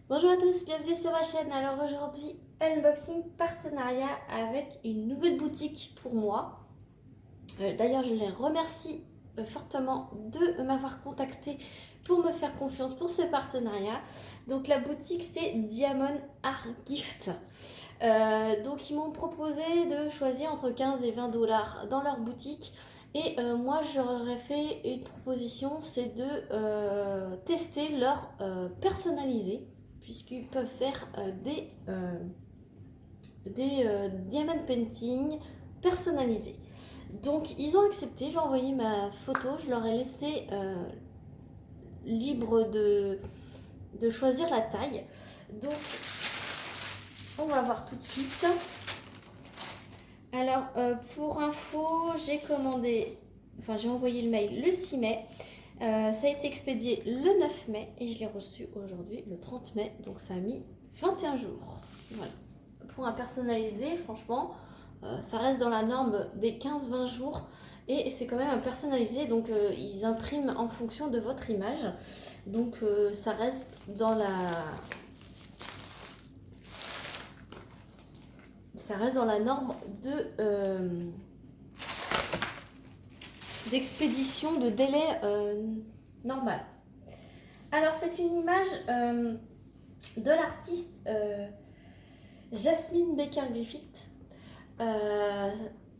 Bonjour à tous, bienvenue sur ma chaîne. Alors aujourd'hui, unboxing partenariat avec une nouvelle boutique pour moi. D'ailleurs, je les remercie fortement de m'avoir contacté pour me faire confiance pour ce partenariat. Donc la boutique c'est Diamond Art Gift. Donc ils m'ont proposé de choisir entre 15 et 20 dollars dans leur boutique. Et moi j'aurais fait une proposition, c'est de tester leur personnalisé, puisqu'ils peuvent faire des diamond painting personnalisés. Donc ils ont accepté, j'ai envoyé ma photo, je leur ai laissé libre de choisir la taille. Donc on va voir tout de suite. Alors pour info, j'ai commandé, enfin j'ai envoyé le mail le 6 mai. Ça a été expédié le 9 mai et je l'ai reçu aujourd'hui le 30 mai. Donc ça a mis 21 jours. Voilà. Pour un personnalisé, franchement, ça reste dans la norme des 15-20 jours. Et c'est quand même un personnalisé, donc ils impriment en fonction de votre image. Donc ça reste dans la norme d'expédition de délai normal. Alors c'est une image de l'artiste Jasmine Baker-Griffith.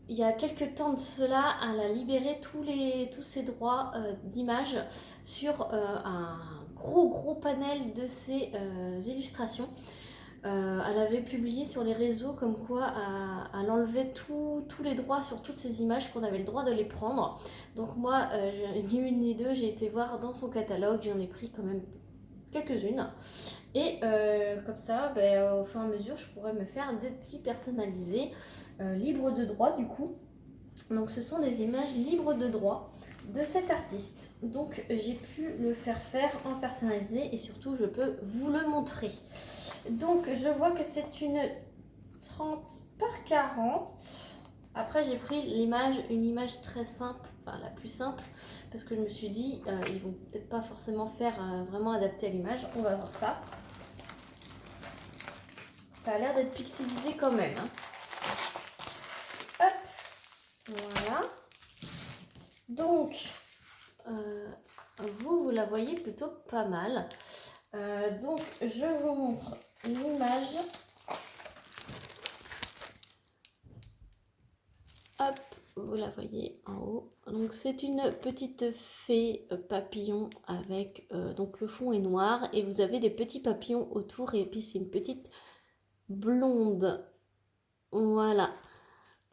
Il y a quelques temps de cela, elle a libéré tous ses droits d'image sur un gros panel de ses illustrations. Elle avait publié sur les réseaux comme quoi elle enlevait tous les droits sur toutes ces images, qu'on avait le droit de les prendre. Donc moi, ni une ni deux, j'ai été voir dans son catalogue, j'en ai pris quand même quelques-unes. Et comme ça, au fur et à mesure, je pourrais me faire des petits personnalisés, libres de droit du coup. Donc ce sont des images libres de droit de cet artiste. Donc j'ai pu le faire en personnalisé et surtout je peux vous le montrer. Donc je vois que c'est une 30 par 40. Après j'ai pris une image très simple, enfin la plus simple, parce que je me suis dit ils vont peut-être pas forcément faire vraiment adapté à l'image. On va voir ça. Ça a l'air d'être pixelisé quand même. Hein. Hop, voilà. Donc vous la voyez plutôt pas mal. Donc je vous montre l'image. Hop, vous la voyez en haut. Donc c'est une petite fée papillon avec donc le fond est noir et vous avez des petits papillons autour et puis c'est une petite blonde. Voilà.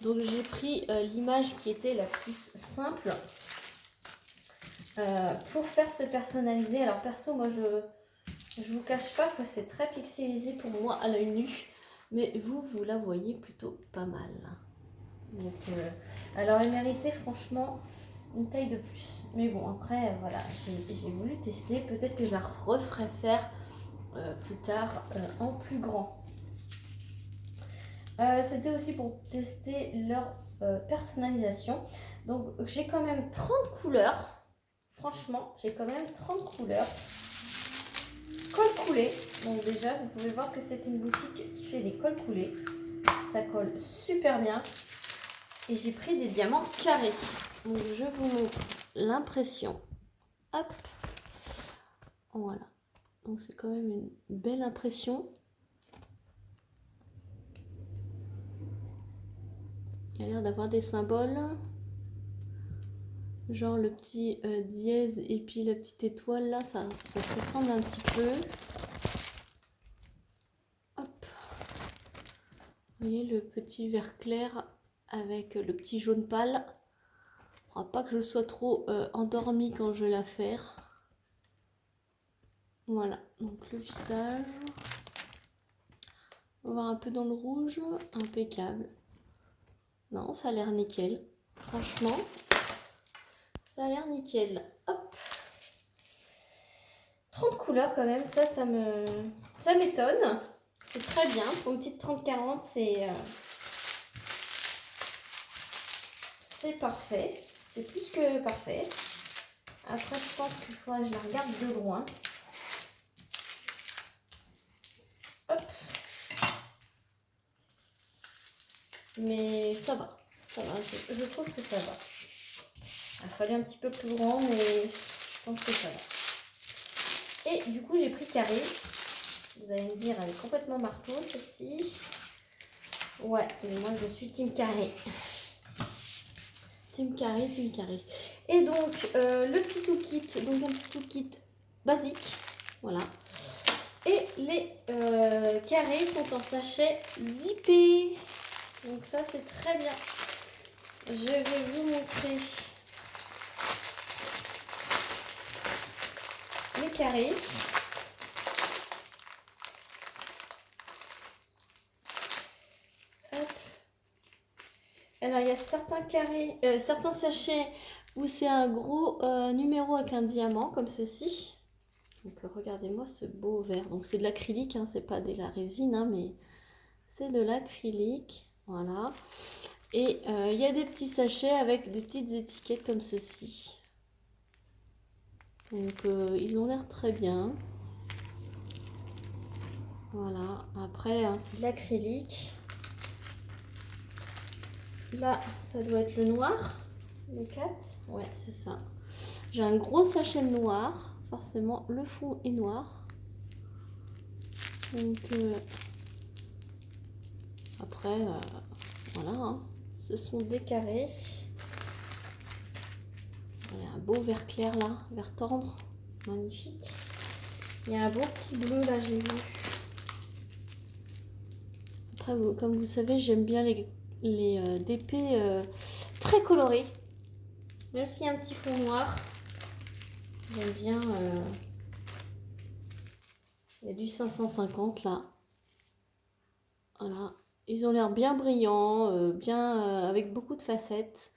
Donc j'ai pris l'image qui était la plus simple pour faire ce personnalisé. Alors perso, moi je vous cache pas que c'est très pixelisé pour moi à l'œil nu, mais vous la voyez plutôt pas mal. Donc, alors elle méritait franchement une taille de plus. Mais bon, après, voilà, j'ai voulu tester. Peut-être que je la referai faire plus tard en plus grand. C'était aussi pour tester leur personnalisation. Donc j'ai quand même 30 couleurs. Franchement, j'ai quand même 30 couleurs. Colle coulé. Donc déjà, vous pouvez voir que c'est une boutique qui fait des colles coulées. Ça colle super bien. Et j'ai pris des diamants carrés. Donc je vous montre l'impression. Hop. Voilà. Donc c'est quand même une belle impression. Il y a l'air d'avoir des symboles. Genre le petit dièse et puis la petite étoile là, ça se ressemble un petit peu. Hop. Vous voyez le petit vert clair avec le petit jaune pâle. Il ne faudra pas que je sois trop endormie quand je vais la faire. Voilà, donc le visage. On va voir un peu dans le rouge. Impeccable. Non, ça a l'air nickel. Franchement, ça a l'air nickel. Hop. 30 couleurs quand même, ça m'étonne. C'est très bien. Pour une petite 30-40, c'est parfait. C'est plus que parfait. Après, je pense qu'il faut que je la regarde de loin. Mais ça va. Ça va, je trouve que ça va. Il fallait un petit peu plus grand, mais je pense que ça va. Et du coup, j'ai pris carré. Vous allez me dire, elle est complètement marteau, celle-ci. Ouais, mais moi, je suis team carré. Team carré, team carré. Et donc, le petit toolkit, donc un petit toolkit basique. Voilà. Et les carrés sont en sachet zippé. Donc ça, c'est très bien. Je vais vous montrer les carrés. Hop. Alors, il y a certains carrés, certains sachets où c'est un gros numéro avec un diamant, comme ceci. Donc, regardez-moi ce beau vert. Donc, c'est de l'acrylique, hein, c'est pas de la résine, hein, mais c'est de l'acrylique. Voilà. Et il y a des petits sachets avec des petites étiquettes comme ceci. Donc, ils ont l'air très bien. Voilà. Après, hein, c'est de l'acrylique. Là, ça doit être le noir. Le 4. Ouais, c'est ça. J'ai un gros sachet noir. Forcément, le fond est noir. Donc, après, voilà. Hein. Ce sont des carrés. Il y a un beau vert clair là, vert tendre. Magnifique. Il y a un beau petit bleu là, j'ai vu. Après, comme vous savez, j'aime bien les DP très colorés. Même s'il y a un petit fond noir. J'aime bien. Il y a du 550 là. Voilà. Ils ont l'air bien brillants, bien avec beaucoup de facettes.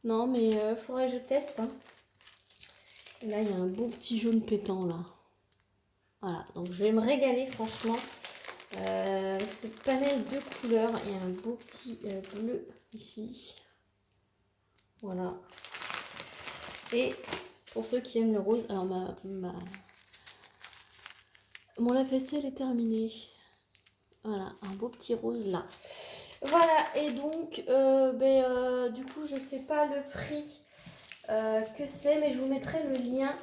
Non, mais faudrait que je teste. Hein. Et là, il y a un beau petit jaune pétant là. Voilà, donc je vais me régaler franchement. Ce panel de couleurs, il y a un beau petit bleu ici. Voilà. Et pour ceux qui aiment le rose, alors mon lave-vaisselle est terminé. Voilà, un beau petit rose là. Voilà, et donc, du coup, je sais pas le prix que c'est, mais je vous mettrai le lien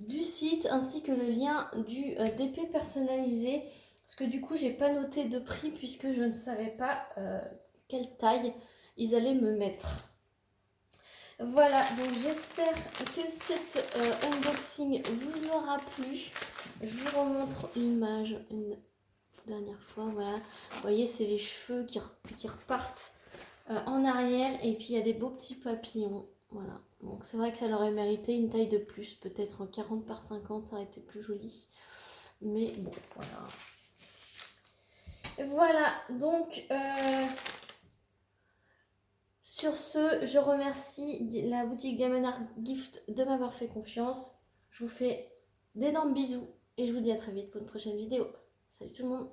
du site ainsi que le lien du DP personnalisé. Parce que du coup, j'ai pas noté de prix puisque je ne savais pas quelle taille ils allaient me mettre. Voilà, donc j'espère que cet unboxing vous aura plu. Je vous remontre l'image une dernière fois. Voilà, vous voyez, c'est les cheveux qui repartent en arrière. Et puis il y a des beaux petits papillons. Voilà, donc c'est vrai que ça aurait mérité une taille de plus. Peut-être en 40 par 50, ça aurait été plus joli. Mais bon, voilà. Voilà, donc sur ce, je remercie la boutique Diamond Art Gift de m'avoir fait confiance. Je vous fais d'énormes bisous et je vous dis à très vite pour une prochaine vidéo. Salut tout le monde!